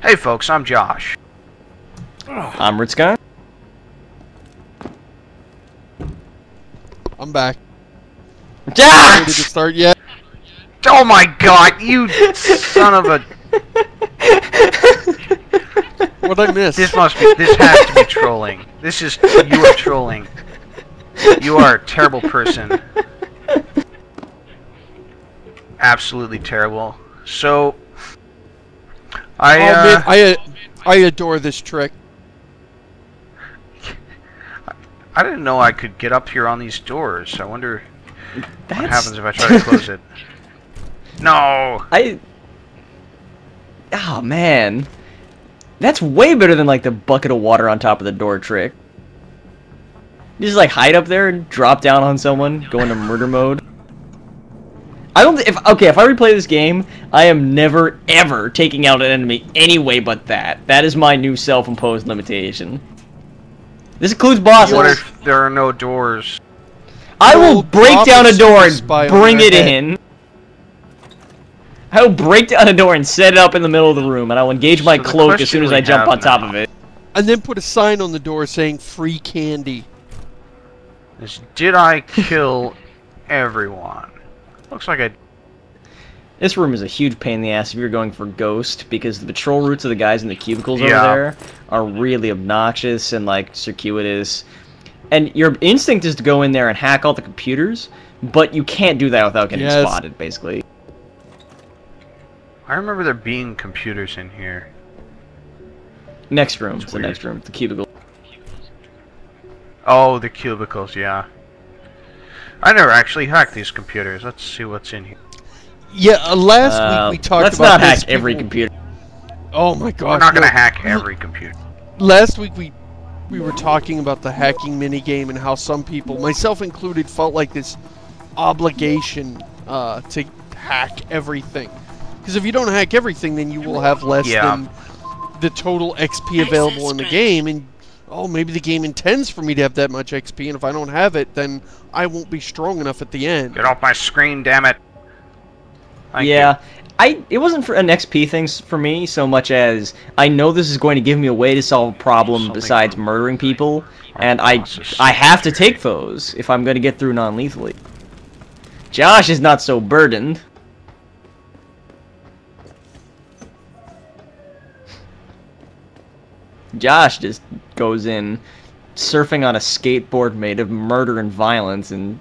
Hey folks, I'm Josh. I'm Ritzka. I'm back. Josh! Ready to start yet? Oh my god, you son of a... What'd I miss? This has to be trolling. You are trolling. You are a terrible person. Absolutely terrible. So... I adore this trick. I didn't know I could get up here on these doors. I wonder what happens if I try to close it. No! Oh, man. That's way better than, like, the bucket of water on top of the door trick. You just, like, hide up there and drop down on someone, go into murder mode. I don't if I replay this game, I am never, ever taking out an enemy any way but that. That is my new self-imposed limitation. This includes bosses. What if there are no doors? I will break down a door and bring it in. I will break down a door and set it up in the middle of the room, and I will engage my cloak as soon as I jump on top of it. And then put a sign on the door saying free candy. Did I kill everyone? Looks like I... This room is a huge pain in the ass if you're going for Ghost, because the patrol routes of the guys in the cubicles over there are really obnoxious and, like, circuitous. And your instinct is to go in there and hack all the computers, but you can't do that without getting spotted, basically. I remember there being computers in here. Next room. It's the next room. The cubicle. Oh, the cubicles, yeah. I never actually hacked these computers. Let's see what's in here. Yeah, last week we talked let's about not hack every computer. Oh my god. We're not gonna hack every computer. Last week we were talking about the hacking minigame and how some people, myself included, felt like this obligation to hack everything. Because if you don't hack everything, then you will have less than the total XP available in the game, and oh, maybe the game intends for me to have that much XP, and if I don't have it, then I won't be strong enough at the end. Get off my screen, damn it! Thank you. It wasn't for an XP thing for me so much as I know this is going to give me a way to solve a problem besides murdering people, and I have to take those if I'm going to get through non-lethally. Josh is not so burdened. Josh just goes in surfing on a skateboard made of murder and violence and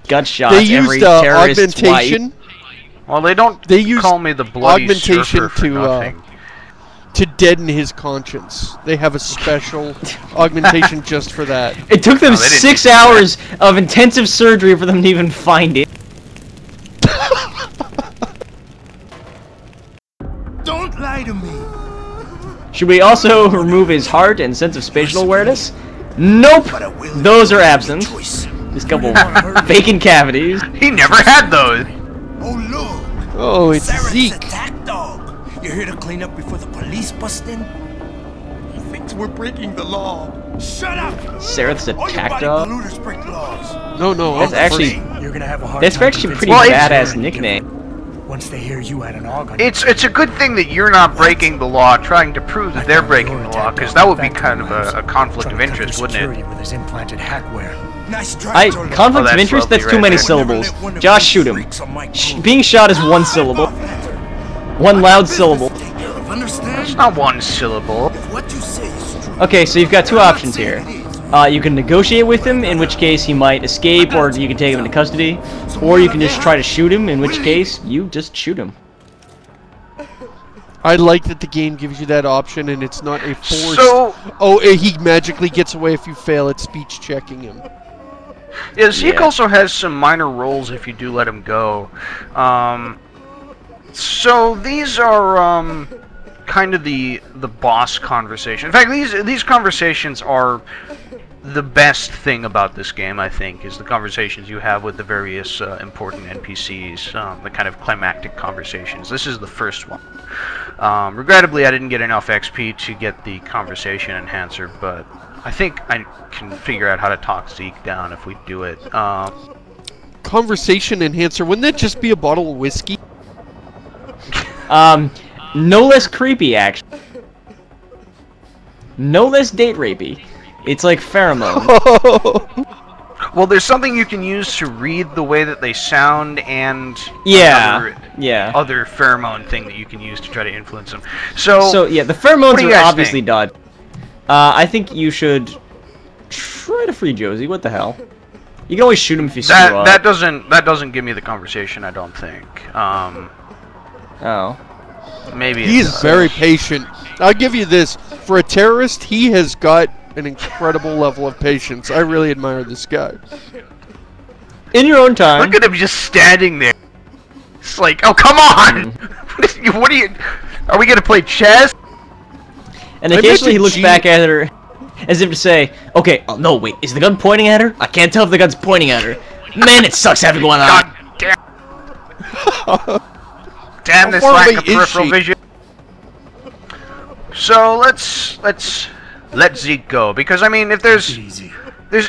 gut shots every terrorist's wife. Well, they call me the bloody surfer for nothing. To deaden his conscience. They have a special augmentation just for that. It took them 6 hours of intensive surgery for them to even find it. Don't lie to me. Should we also remove his heart and sense of spatial awareness? Nope! Those are absent. Just a couple vacant cavities. He never had those! Oh, look! Oh, it's Zeke. Attack dog. You're here to clean up before the police bust in? He thinks we're breaking the law. Shut up! Sereth's attack dog? Break laws. No, that's actually... You're gonna have a hard that's actually a pretty badass nickname. Once they hear you had an AUG on it's a good thing that you're not breaking the law, trying to prove that they're breaking the law, because that would be kind of a conflict of interest, wouldn't it? With his implanted hackware. Nice Conflict of interest? That's too many syllables. Josh, shoot him. Being shot is one syllable. One loud syllable. That's not one syllable. Okay, so you've got two options here. You can negotiate with him, in which case he might escape, or you can take him into custody. Or you can just try to shoot him, in which case you just shoot him. I like that the game gives you that option, and it's not a forced... So, he magically gets away if you fail at speech checking him. Yeah, Zeke also has some minor roles if you do let him go. So these are kind of the boss conversation. In fact, these conversations are the best thing about this game, I think, is the conversations you have with the various important NPCs, the kind of climactic conversations. This is the first one. Regrettably, I didn't get enough XP to get the conversation enhancer, but I think I can figure out how to talk Zeke down if we do it. Conversation enhancer, wouldn't that just be a bottle of whiskey? No less creepy, actually. No less date rapey. It's like pheromone. Well, there's something you can use to read the way that they sound, and other pheromone thing that you can use to try to influence them. So yeah, the pheromones do you are guys obviously think? dodged. I think you should try to free Josie. What the hell? You can always shoot him if you screw up. that doesn't give me the conversation, I don't think. Oh. Maybe He is very patient. I'll give you this. For a terrorist, he has got an incredible level of patience. I really admire this guy. In your own time. Look at him just standing there. It's like, oh, come on! What are you... Are we gonna play chess? And occasionally he looks back at her as if to say, okay, oh no, wait, is the gun pointing at her? I can't tell if the gun's pointing at her. Man, it sucks having one eye. God damn. Damn this lack of peripheral vision. So let Zeke go, because I mean, if there's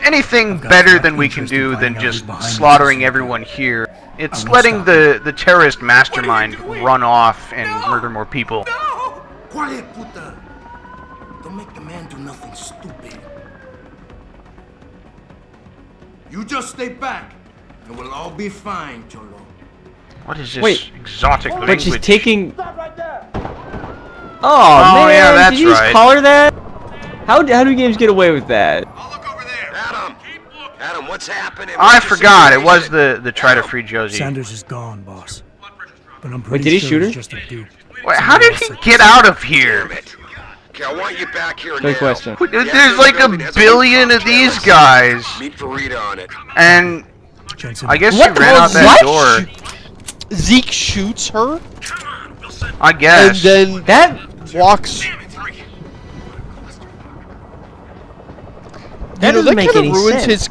anything better than we can do than just slaughtering everyone here, it's letting the terrorist mastermind run off and murder more people. Quiet, puta. Don't make the man do nothing stupid. You just stay back, and we'll all be fine, Cholo. What is this Wait, exotic language? But she's taking... Oh, Oh, man, yeah, that's did you just right. call her that? How do games get away with that? I'll look over there. Adam, what's happening? I forgot, it was the try to free Josie. Sanders is gone, boss. But I'm Wait, pretty did he sure shoot her? it's just a dupe. Wait, how did he get out of here? Damn it. Okay, I want you back here Good now. question. There's like a billion of these guys, Meet Farida on it. and Jensen, I guess What she ran the- out that what? door. Zeke shoots her, I and guess. then That... walks. That doesn't make any sense.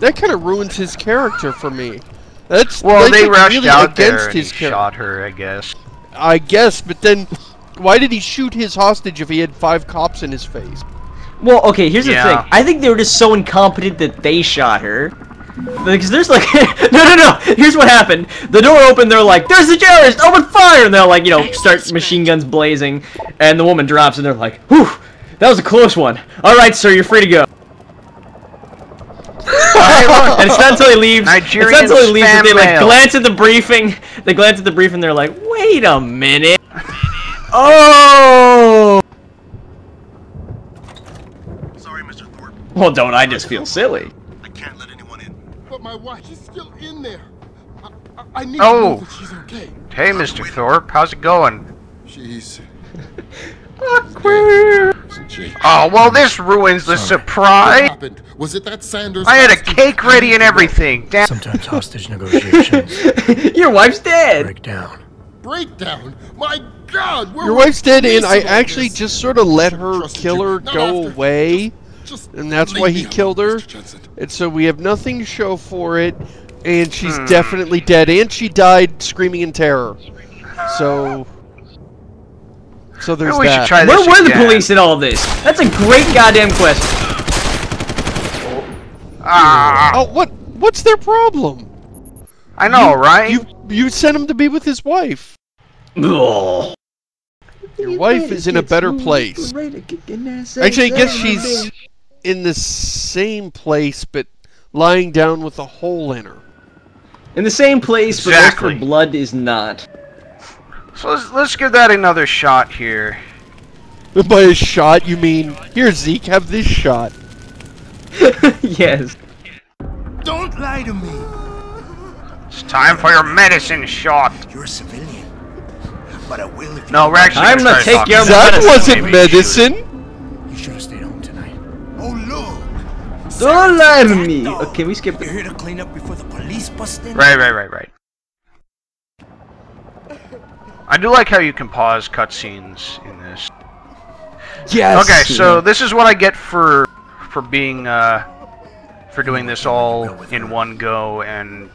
That kind of ruins his character for me. That's Well, like, they it's rushed really out against there and he his character. shot her, I guess. I guess, but then why did he shoot his hostage if he had 5 cops in his face? Well, okay, here's the Yeah. thing. I think they were just so incompetent that they shot her. Because there's like... No. Here's what happened. The door opened, they're like, there's the terrorist! Open fire! And they'll like, you know, start machine guns blazing. And the woman drops and they're like, whew, that was a close one. Alright, sir, you're free to go. And it's not until he leaves. Nigerian It's not until he leaves that they like spam mail. glance at the briefing. They glance at the briefing. They're like, "Wait a minute! Oh! Sorry, Mr. Thorpe. Well, don't I just feel silly?" I can't let anyone in. But my wife is still in there. I need Oh. to know that she's okay. Hey, Mr. Thorpe, how's it going? She's... Awkward. Oh, well, this ruins the What surprise. happened? Was it that Sanders... I had a hostage? cake ready and everything. Damn. sometimes hostage negotiations Your wife's dead. break down. Breakdown? My God! Where Your was wife's dead, and I Lisa like actually this? just sort of let her Trusted kill you. her Not go after. away, Just and that's leave why me he alone, killed her. Mr. Jensen. And so we have nothing to show for it, and she's definitely dead, and she died screaming in terror. So there's Maybe we should that. try Where this were the again. police in all this? That's a great goddamn question. Ah, Oh, what's their problem? I know, right? You sent him to be with his wife. Ugh. Your wife is in a better place. Actually, I guess she's in the same place, but lying down with a hole in her. In the same place, but Exactly. most her blood is not. So let's give that another shot here. By a shot, you mean, here, Zeke, have this shot. Yes. Don't lie to me. It's time for your medicine shot. You're a civilian. But I will if you... No, we're actually I'm gonna gonna try take to your talk That to wasn't maybe. medicine. You should have stayed home tonight. Oh, look. Don't lie to Sarah's me. dog. Okay, we skip You're it. here to clean up before the police bust in? Right. I do like how you can pause cutscenes in this. Yes. Okay, so this is what I get for being for doing this all in one go and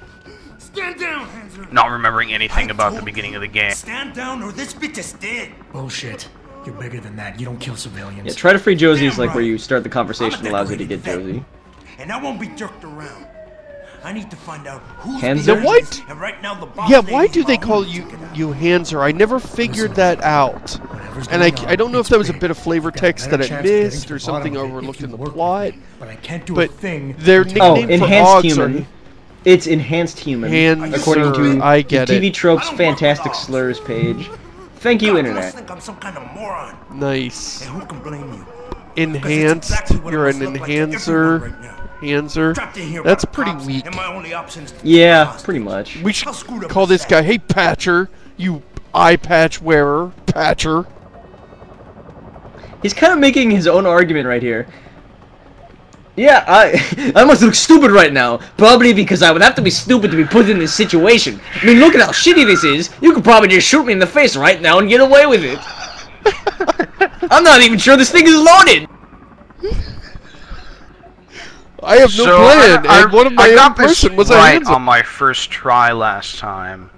Stand down, Hansel. not remembering anything I about the told beginning you. of the game. Stand down or this bitch is dead. Bullshit. You're bigger than that. You don't kill civilians. Yeah, try to free Josie is Damn like where right. you start the conversation I'm a allows you to get decorated vet, Josie. And I won't be jerked around. I need to find out who's Hands behind up? this, and right now the boss Yeah, lady why do is they my call only you ticket out. Hanser? I never figured that out. Whatever's And going on, I don't know if it's that was a big. bit of flavor You've got a text that better I chance of getting missed to or the bottom something of it if overlooked you in the work with plot. me. But I can't do But a thing. their until Oh, nickname for enhanced hogs are human. It's enhanced human. Hanser, according to I get the TV it. Tropes I don't work Fantastic with dogs. Slurs page. Thank you, God, Internet. must think I'm some kind of moron. Nice. And who can blame you? Enhanced. exactly what it You're must an look like to enhancer. everyone right now. Hanser. Trapped in here by That's the pretty cops, weak. and my only option is to Yeah, take a pretty hostage. much. We How should screwed up call is this that? guy, hey Patcher, you eye patch wearer, Patcher. He's kind of making his own argument right here. Yeah, I must look stupid right now. Probably because I would have to be stupid to be put in this situation. I mean, look at how shitty this is. You could probably just shoot me in the face right now and get away with it. I'm not even sure this thing is loaded. I have no plan, and one of my I got own this person was a right Hanser. on my first try last time.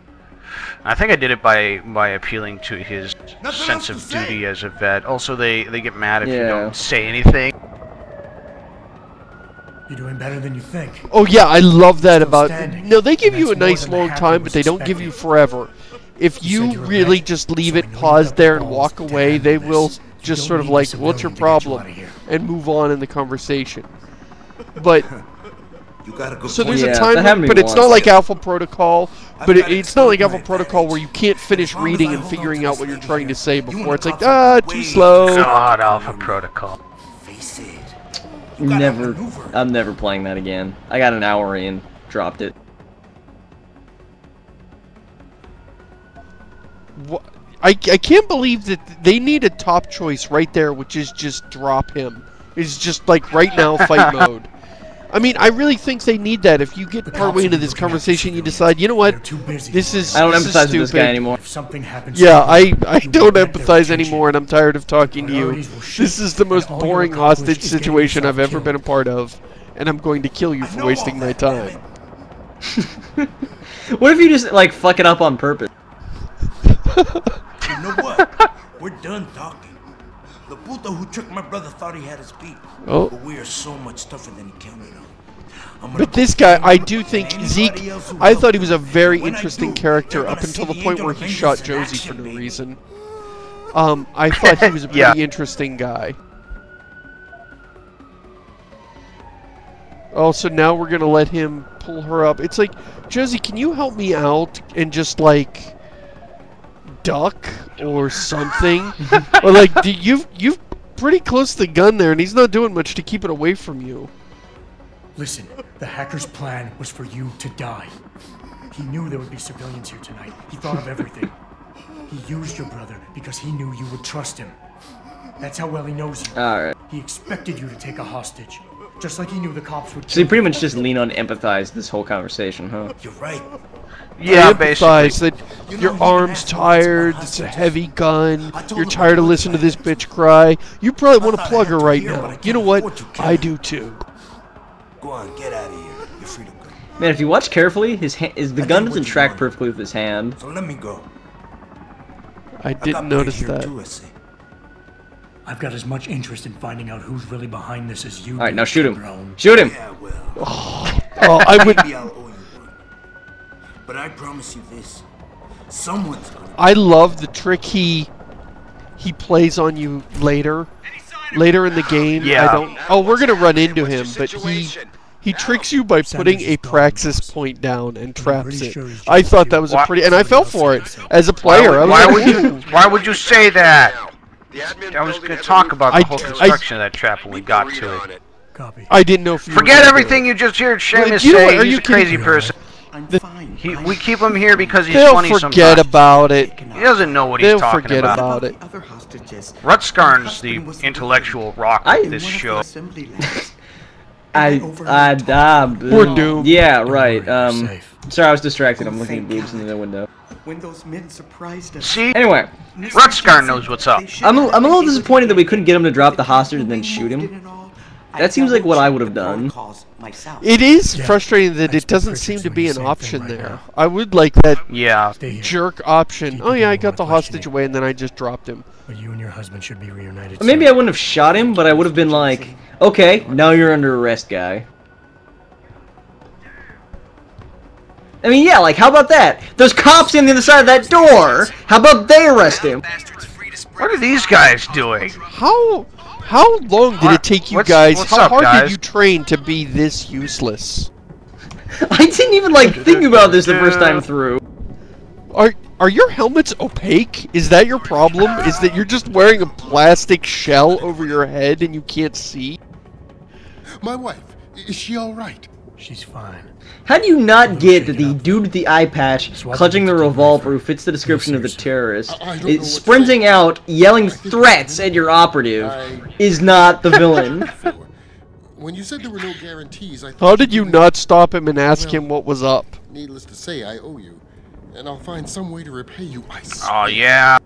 I think I did it by appealing to his sense of duty as a vet. Also, they get mad if you Yeah. don't say anything. You're doing better than you think. Oh yeah, I love that Still about. standing. No, they give you a And that's more nice than the long hacker time, was but they don't give you expecting. forever. If You said you you're a really vet, just leave so I it, know you pause got the there, and balls walk to away, handle they this. will You just don't sort of need a like, "What's your civilian to get you problem?" out of here. and move on in the conversation. But You got a good so there's Yeah, a that time happened limit, to but me it's not once. like Alpha Protocol. But got it's not like extreme Alpha Protocol where you can't finish As long as reading I and hold figuring on out to what this you're thing trying to here, say you before. and It's the like, cops are too way slow. God, Alpha Protocol. Face it. Never. I'm never playing that again. I got an hour in, dropped it. I can't believe that they need a top choice right there, which is just drop him. It's just like right now fight mode. I mean, I really think they need that. If you get The partway cops into will be this looking after conversation, you civilians. decide, you know They're what, too busy. this is I don't this is empathize with this guy stupid. anymore. If something happens, Yeah, to I you, don't get their empathize attention. anymore, and I'm tired of talking to you. Priorities will shift, This is the and most all you'll boring accomplish hostage is getting situation I've yourself ever been a killed. part of, and I'm going to kill you I for know wasting all my that, damn time. it. What if you just like fuck it up on purpose? You know what? We're done talking. The puto who tricked my brother thought he had us beat. Oh. But we are so much tougher than he counted on. I'm gonna But this go guy, find I him do and think anybody Zeke. else who I helped thought he was a him. very When I interesting do, character they're up gonna until see the the point angel where of he vengeance shot in Josie action, for no baby. reason. I thought he was a pretty Yeah. interesting guy. Oh, so now we're gonna let him pull her up. It's like, Josie, can you help me out and just like duck or something? Or like, you've pretty close to the gun there, and he's not doing much to keep it away from you. Listen, the hacker's plan was for you to die. He knew there would be civilians here tonight. He thought of everything. He used your brother because he knew you would trust him. That's how well he knows you. Alright. He expected you to take a hostage, just like he knew the cops would. So you kill pretty much just lean on empathize this whole conversation, huh? You're right. Yeah, I basically. empathize that You know, your he arm's asked me tired, what's it's a my heavy gun, I told you're him tired of I listening to this wanted bitch cry. You probably want to thought I plug had her to right hear, but I now. can't You know what? afford to kill I her. do too. Go on, get out of here. You're free to go. Man, if you watch carefully, the I gun did doesn't what you track wanted. perfectly with his hand. So let me go. I I got didn't paid notice here that. too, I see. I've got as much interest in finding out who's really behind this as you. Alright, do, now shoot him. Tyrone. Shoot him! Yeah, well. Oh, I would. Maybe I'll owe you one. But I promise you this. Someone's gonna. I love the trick he plays on you later. Later in the game, Yeah. I don't. Oh, we're gonna run into him, but he tricks you by putting a praxis point down and traps it. I thought that was a Why- pretty, and I fell for it as a player. I was Why like, would you? "Ooh." Why would you say that? The admin I was building going to has a talk roof about I- the whole construction of that trap when we got read to on it. Copy. I didn't know if you were Forget gonna do everything it. you just heard Seamus you know what, say. are He's you a crazy kidding? person. I'm The- fine. We keep him here because he's They'll funny forget sometimes. about it. He doesn't know what he's They'll talking forget about it. Other hostages. Rutskarn's the intellectual rock I- of this show. We're doomed. Yeah, right. Don't worry, you're safe. Sorry, I was distracted. I'm looking at boobs in the window. When those men surprised us. See? Anyway, Rutskar knows what's up. I'm a little disappointed that we couldn't get him to drop the hostage and then shoot him. That seems like what I would have done. It is Yeah, frustrating that I it doesn't expect seem to Richard's be doing an the same option thing right there. now. I would like that Yeah. Stay here. jerk option. Keep Oh yeah, I people got the wanna question hostage you. away and then I just dropped him. But you and your husband should be reunited. Maybe I soon. wouldn't have shot him, but I would have been like, okay, now you're under arrest, guy. I mean, yeah, like, how about that? There's cops on the other side of that door! How about they arrest him? What are these guys doing? How long did it take you What's guys? How up, hard guys? did you train to be this useless? I didn't even, like, think about this the first time through. Are your helmets opaque? Is that your problem? Is that you're just wearing a plastic shell over your head and you can't see? My wife, is she all right? She's fine. How do you not get that the dude with the eye patch, clutching the revolver, who fits the description of the terrorist, I don't know is what to sprinting say. out, yelling threats at your operative, is not the villain? When you said there were no guarantees, I thought How did you not stop him and ask him what was up? Needless to say, I owe you. And I'll find some way to repay you, I swear. Oh yeah.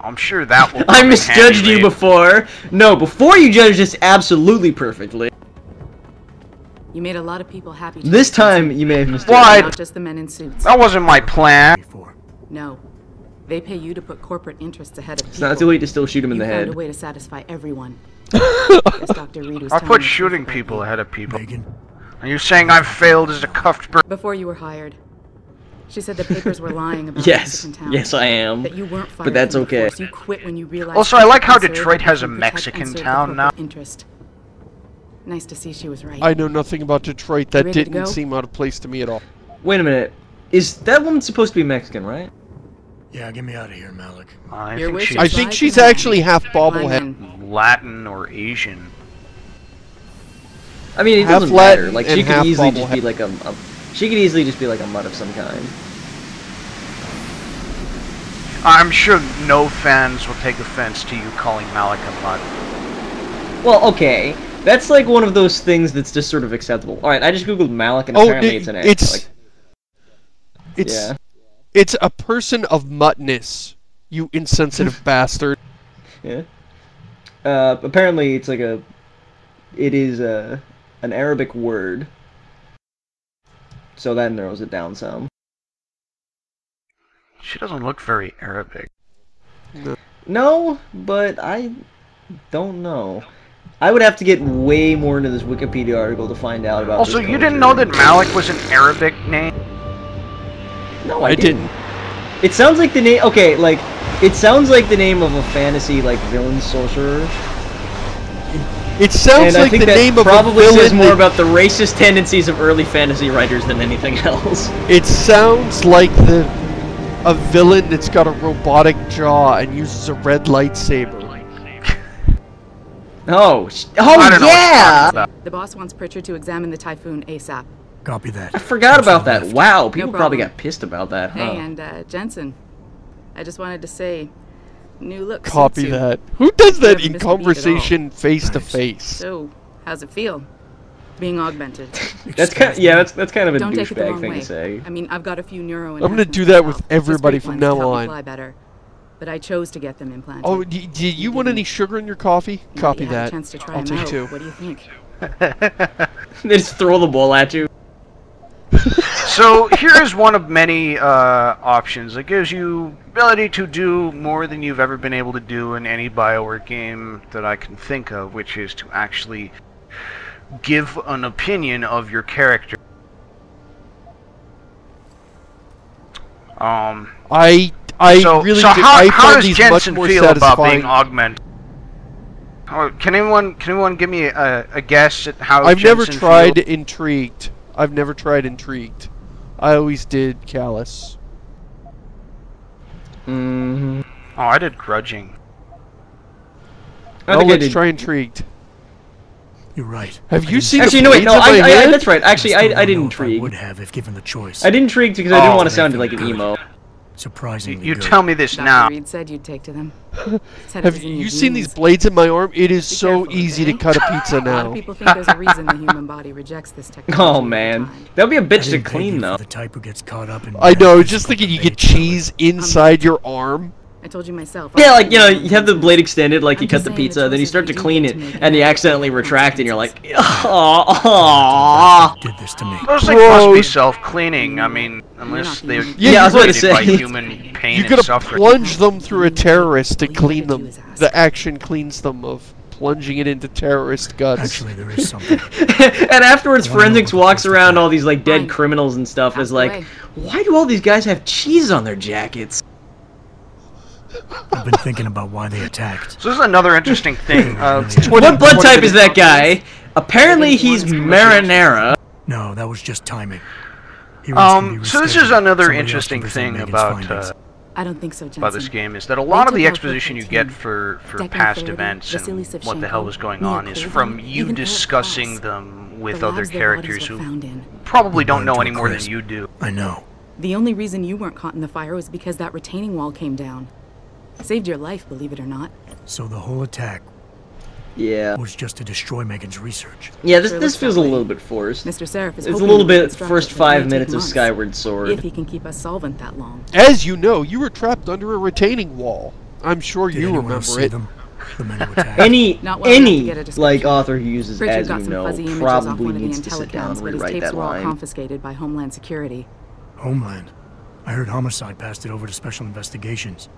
I'm sure that will. I come in misjudged handy you later. before. No, before you judged us absolutely perfectly. You made a lot of people happy. This time, you may have misjudged. Why? Not just the men in suits. That wasn't my plan. Before. No. They pay you to put corporate interests ahead of people. It's not too late to still shoot him in the You found head. a way to satisfy everyone. As Dr. Reed was I telling put us shooting about people you. ahead of people. Megan, Are you saying I've failed as a cuffed bird? Before you were hired, she said the papers were lying about Yes, Mexican town. yes I am. That you weren't fired But that's from the okay. force. You quit when you realized. Also, I like how you Detroit has a can protect Mexican and serve the town now. corporate interest. Nice to see she was right. I know nothing about Detroit. That Ready to didn't go? seem out of place to me at all. Wait a minute. Is that woman supposed to be Mexican, right? yeah, get me out of here, Malik. I Your think wish she's I is think right she's behind actually you. half Climb bobblehead. in. Latin or Asian. I mean, it Half doesn't Latin matter. Like, and she could half easily just be bobblehead. like she could easily just be like a mutt of some kind. I'm sure no fans will take offense to you calling Malik a mutt. Well, okay. That's like one of those things that's just sort of acceptable. Alright, I just googled Malik and apparently it's an X. it's Like, yeah. it's a person of muttness. You insensitive bastard. Yeah. Apparently it's like it is an Arabic word. So that narrows it down some. She doesn't look very Arabic. No, but I don't know. I would have to get way more into this Wikipedia article to find out about Also, this you didn't culture. know that Malik was an Arabic name? No, I didn't. It sounds like the name. Okay, like it sounds like the name of a fantasy like villain sorcerer. It sounds And I like think the that name of probably a villain says more that- about the racist tendencies of early fantasy writers than anything else. It sounds like a villain that's got a robotic jaw and uses a red lightsaber. Oh, I don't know what you're yeah! talking about. The boss wants Pritchard to examine the typhoon ASAP. Copy that. I forgot about that. Left. Wow, people probably problem. got pissed about that, huh? Hey, and Jensen, I just wanted to say, new look. Copy suits you. that. Who does that You in haven't missed a beat at all. conversation face to Nice. face? So, how's it feel? Being augmented. That's kind. Yeah, that's kind of a Don't take it the douchebag wrong thing way. to say. I mean, I've got a few neuro. I'm gonna do enhancements that with myself. everybody Just from great ones to now help me on. Fly better. But I chose to get them implanted. Oh, do you want any sugar in your coffee? Now Copy you had a that. chance to try I'll 'em take out. two. What do you think? They just throw the ball at you. So here is one of many options that gives you ability to do more than you've ever been able to do in any BioWare game that I can think of, which is to actually give an opinion of your character. I really so do, how, I how find does these Jensen much more feel about being satisfying. augmented? Oh, can anyone give me a guess at how I've never Jensen tried feels? intrigued. I've never tried intrigued. I always did callous. Mm-hmm. Oh, I did grudging. I Oh, think I let's did. try intrigued. You're right. Have you seen Actually, the no, wait, blades no, of my hand? that's right. Actually, still I don't didn't know if I intrigue. would have if given the choice. I didn't intrigue because I didn't Oh, want to they sound feel like an good. emo. Surprisingly You good. tell me this Dr. now. Reed said you'd take to them. Said it Have was in your you seen these genes. blades in my arm? It is Be so careful, easy okay? to cut a pizza A lot of now. people think there's a reason the human body rejects this technology. Oh all the man, time. that'd be a I bitch to didn't pay clean you though. for the type who gets caught up in I know, I was bad just thinking you physical get cheese inside your arm. I told you myself. Yeah, like, you know, you have the blade extended, like you I'm cut just the saying the pizza, then you choices start to we do clean get it, to make and you have accidentally retract, and you're like, consequences. oh. did this to me. Those things must be Gross. self-cleaning. I mean, unless they're Yeah, I was about to created by say. human pain You and gotta suffering. plunge them through a terrorist to All you clean gotta do them. is ask. The action cleans them of plunging it into terrorist guts. Actually, there is something. And afterwards, I wanna know Forensics what the walks first around attack- all these like dead Fine. criminals and stuff. Out Is the like, way. why do all these guys have cheese on their jackets? I've been thinking about why they attacked. So this is another interesting thing. What blood type is that guy? Apparently, he's marinara. No, that was just timing. Hearings can be So this is rescheduled. another Somebody else interesting can present thing Megan's about findings. I don't think so, Jensen. this game is that a lot of the took over exposition you 15. get for Declan past Faraday, events Vasily and what the hell Savchenko, was going Mia on is Colvin, from you even Eric discussing Klaus. them with The other labs their characters bodies were who found in. probably don't Burned know to a any more than crisp. you do. I know. The only reason you weren't caught in the fire was because that retaining wall came down. Saved your life, believe it or not. So the whole attack Yeah. was just to destroy Megan's research. Yeah, this Sure this looks feels that a way. little bit forced. Mr. Seraph is It's a hoping little to bit reconstruct first it, but it may 5 take minutes of months. Skyward Sword. If he can keep us solvent that long. As you know, you were trapped under a retaining wall. I'm sure Did you anyone remember else see it. them? The men who attacked? Any Not well enough to get a like description. author who uses Pritchard as got you some know fuzzy images off probably one of the needs to sit down intellicons, and but his rewrite tapes that were all line. confiscated by Homeland Security. Homeland. I heard Homicide passed it over to Special Investigations.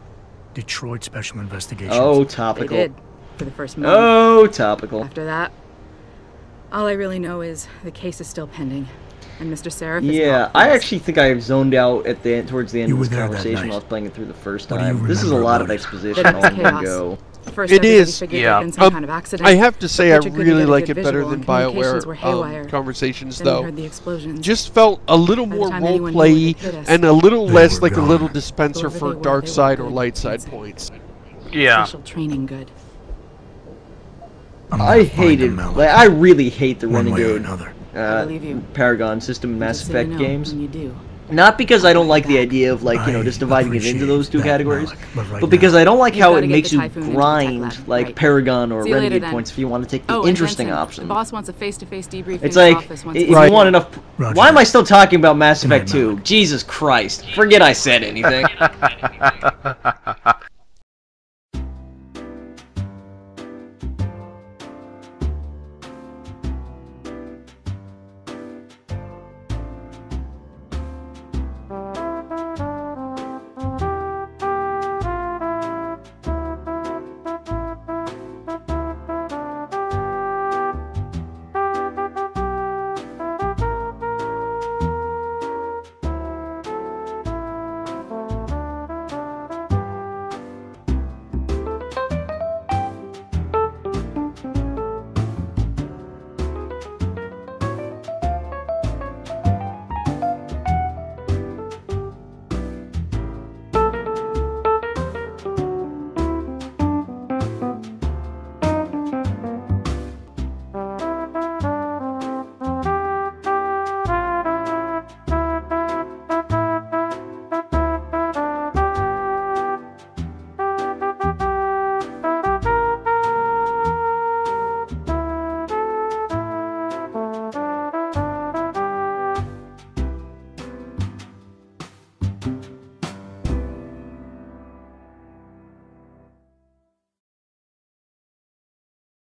Detroit Special Investigations. Oh, They topical. did, for the first month. Oh, topical. After that, all I really know is the case is still pending, and Mr. Seraph is Yeah, not I pleased. actually think I zoned out at the towards the end You of were this there that conversation night. while I was playing it through the first What do you time. This is a remember lot of about it? exposition That all it's in one chaos. go. First, It everybody is. figured Yeah. there'd been some kind of accident. I have to say, I Pritchard couldn't really get a like good it better visual, than and communications were BioWare haywire. conversations, Then we though. heard the explosions. Just felt a little By the more time anyone knew roleplay what hit us, and a little They less were like a little gone. dispenser Whoever for they were, dark they were side or good, light side he'd say. points. Yeah. Special training good. I'm gonna I find hated, them, Malik. like, I really hate the One way or Renegade, another. I believe you. Paragon system Mass Just so you Effect know, games. when you do. Not because I don't like the idea of like, you know, I just dividing it into appreciate those two that, categories, Malik, but right but because now- I don't like You've how gotta it get makes the you Typhoon into the tech grind lab, like right. Paragon or See you later, Renegade then. points if you want to take the Oh, and interesting Jensen, option. The boss wants a face-to-face debriefing It's in his like, office once if a you week. want enough... Roger Why am that. I still talking about Mass Good night, Effect 2? Malik. Jesus Christ. Forget I said anything.